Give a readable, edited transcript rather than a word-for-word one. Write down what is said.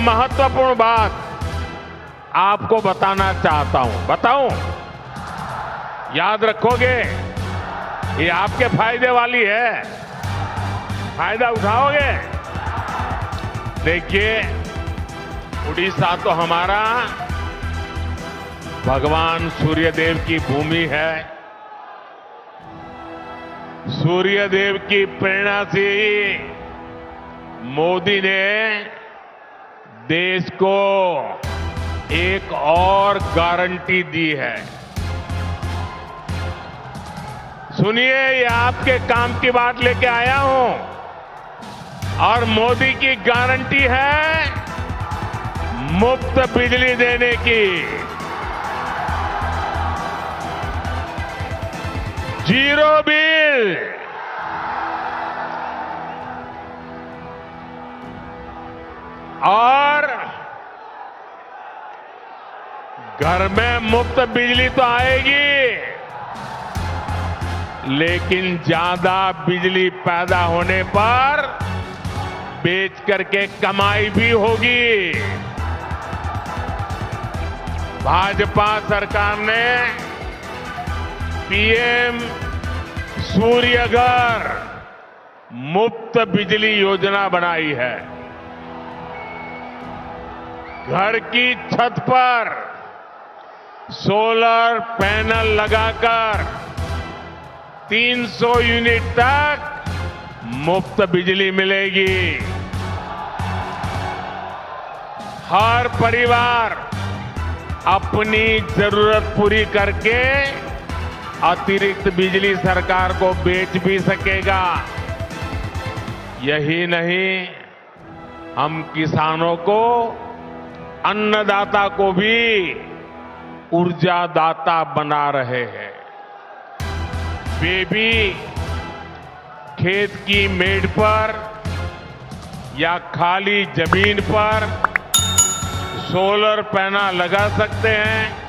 महत्वपूर्ण बात आपको बताना चाहता हूं। बताऊं? याद रखोगे? ये आपके फायदे वाली है। फायदा उठाओगे? देखिए, उड़ीसा तो हमारा भगवान सूर्यदेव की भूमि है। सूर्यदेव की प्रेरणा से मोदी ने देश को एक और गारंटी दी है। सुनिए, ये आपके काम की बात लेके आया हूं और मोदी की गारंटी है मुफ्त बिजली देने की, जीरो बिल। और घर में मुफ्त बिजली तो आएगी, लेकिन ज्यादा बिजली पैदा होने पर बेच करके कमाई भी होगी। भाजपा सरकार ने पीएम सूर्यघर मुफ्त बिजली योजना बनाई है। घर की छत पर सोलर पैनल लगाकर 300 यूनिट तक मुफ्त बिजली मिलेगी। हर परिवार अपनी जरूरत पूरी करके अतिरिक्त बिजली सरकार को बेच भी सकेगा। यही नहीं, हम किसानों को, अन्नदाता को भी ऊर्जादाता बना रहे हैं। वे भी खेत की मेड़ पर या खाली जमीन पर सोलर पैनल लगा सकते हैं।